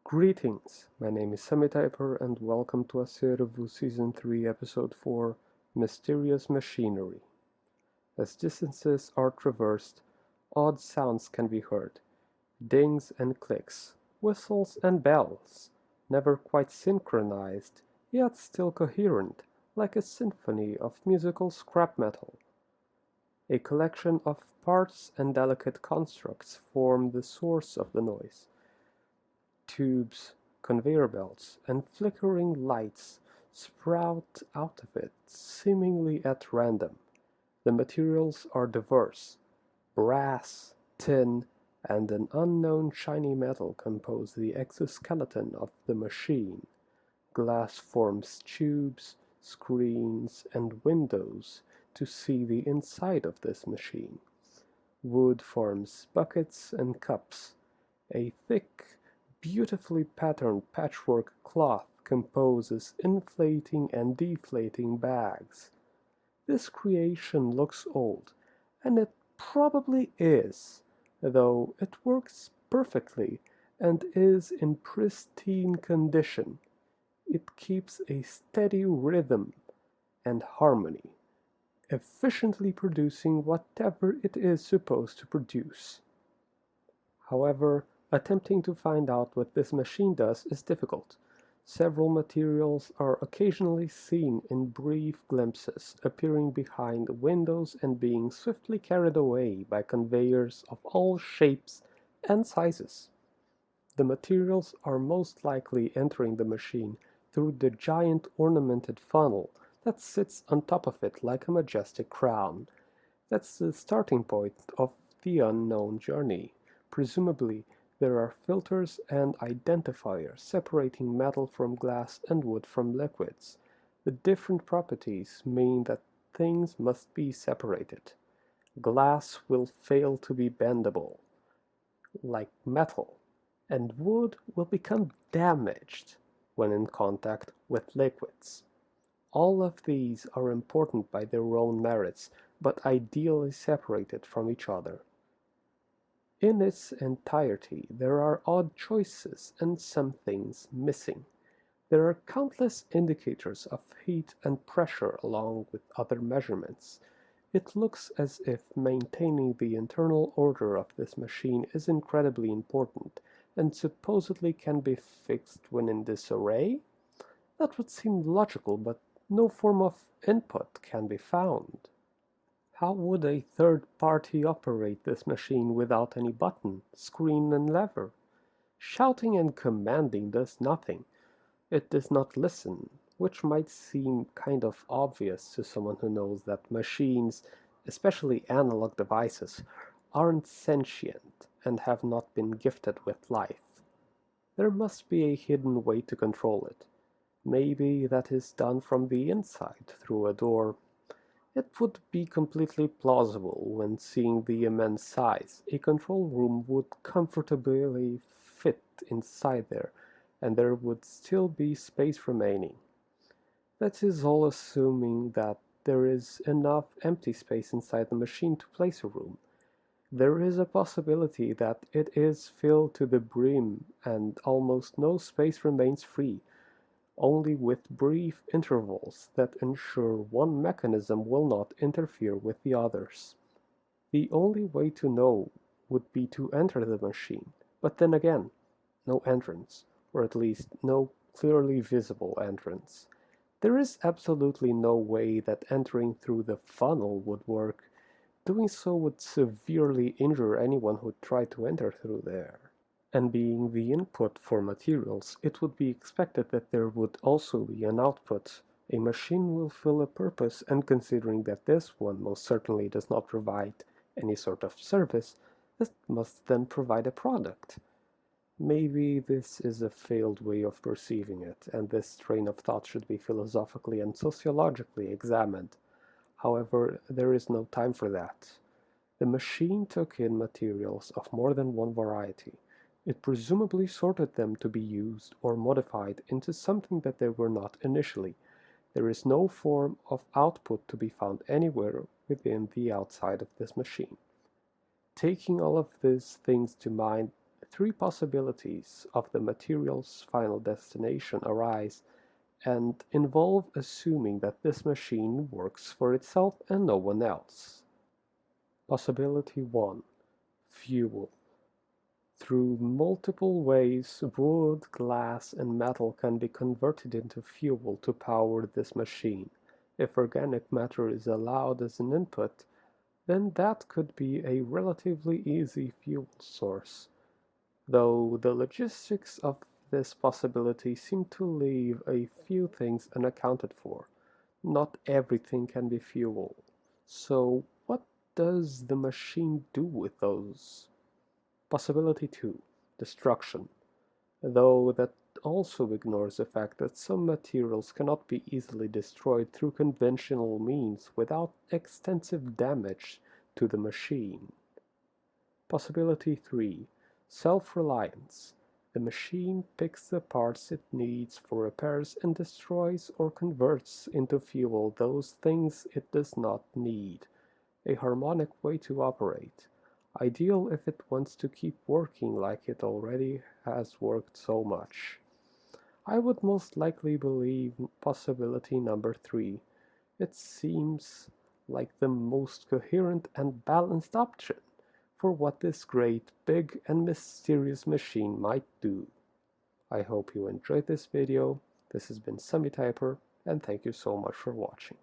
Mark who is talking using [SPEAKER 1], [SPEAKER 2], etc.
[SPEAKER 1] Greetings, my name is Sumitiper and welcome to ACERVO Season 3 Episode 4 Mysterious Machinery. As distances are traversed, odd sounds can be heard, dings and clicks, whistles and bells, never quite synchronized, yet still coherent, like a symphony of musical scrap metal. A collection of parts and delicate constructs form the source of the noise. Tubes, conveyor belts, and flickering lights sprout out of it, seemingly at random. The materials are diverse. Brass, tin, and an unknown shiny metal compose the exoskeleton of the machine. Glass forms tubes, screens, and windows to see the inside of this machine. Wood forms buckets and cups. A thick, beautifully patterned patchwork cloth composes inflating and deflating bags. This creation looks old, and it probably is, though it works perfectly and is in pristine condition. It keeps a steady rhythm and harmony, efficiently producing whatever it is supposed to produce. However, attempting to find out what this machine does is difficult. Several materials are occasionally seen in brief glimpses, appearing behind windows and being swiftly carried away by conveyors of all shapes and sizes. The materials are most likely entering the machine through the giant ornamented funnel that sits on top of it like a majestic crown. That's the starting point of the unknown journey. Presumably, there are filters and identifiers separating metal from glass and wood from liquids. The different properties mean that things must be separated. Glass will fail to be bendable, like metal, and wood will become damaged when in contact with liquids. All of these are important by their own merits, but ideally separated from each other. In its entirety, there are odd choices and some things missing. There are countless indicators of heat and pressure along with other measurements. It looks as if maintaining the internal order of this machine is incredibly important, and supposedly can be fixed when in disarray? That would seem logical, but no form of input can be found. How would a third party operate this machine without any button, screen, and lever? Shouting and commanding does nothing. It does not listen, which might seem kind of obvious to someone who knows that machines, especially analog devices, aren't sentient and have not been gifted with life. There must be a hidden way to control it. Maybe that is done from the inside, through a door. It would be completely plausible when seeing the immense size. A control room would comfortably fit inside there, and there would still be space remaining. That is all assuming that there is enough empty space inside the machine to place a room. There is a possibility that it is filled to the brim and almost no space remains free, only with brief intervals that ensure one mechanism will not interfere with the others. The only way to know would be to enter the machine, but then again, no entrance, or at least no clearly visible entrance. There is absolutely no way that entering through the funnel would work. Doing so would severely injure anyone who tried to enter through there. And being the input for materials, it would be expected that there would also be an output. A machine will fill a purpose, and considering that this one most certainly does not provide any sort of service, it must then provide a product. Maybe this is a failed way of perceiving it, and this train of thought should be philosophically and sociologically examined. However, there is no time for that. The machine took in materials of more than one variety. It presumably sorted them to be used or modified into something that they were not initially. There is no form of output to be found anywhere within the outside of this machine. Taking all of these things to mind, three possibilities of the material's final destination arise and involve assuming that this machine works for itself and no one else. Possibility 1. Fuel. Through multiple ways, wood, glass, and metal can be converted into fuel to power this machine. If organic matter is allowed as an input, then that could be a relatively easy fuel source, though the logistics of this possibility seem to leave a few things unaccounted for. Not everything can be fuel. So what does the machine do with those? Possibility 2. Destruction. Though that also ignores the fact that some materials cannot be easily destroyed through conventional means without extensive damage to the machine. Possibility 3. Self-reliance. The machine picks the parts it needs for repairs and destroys or converts into fuel those things it does not need. A harmonic way to operate. Ideal if it wants to keep working like it already has worked so much. I would most likely believe possibility number 3. It seems like the most coherent and balanced option for what this great, big, and mysterious machine might do. I hope you enjoyed this video. This has been Sumitiper, and thank you so much for watching.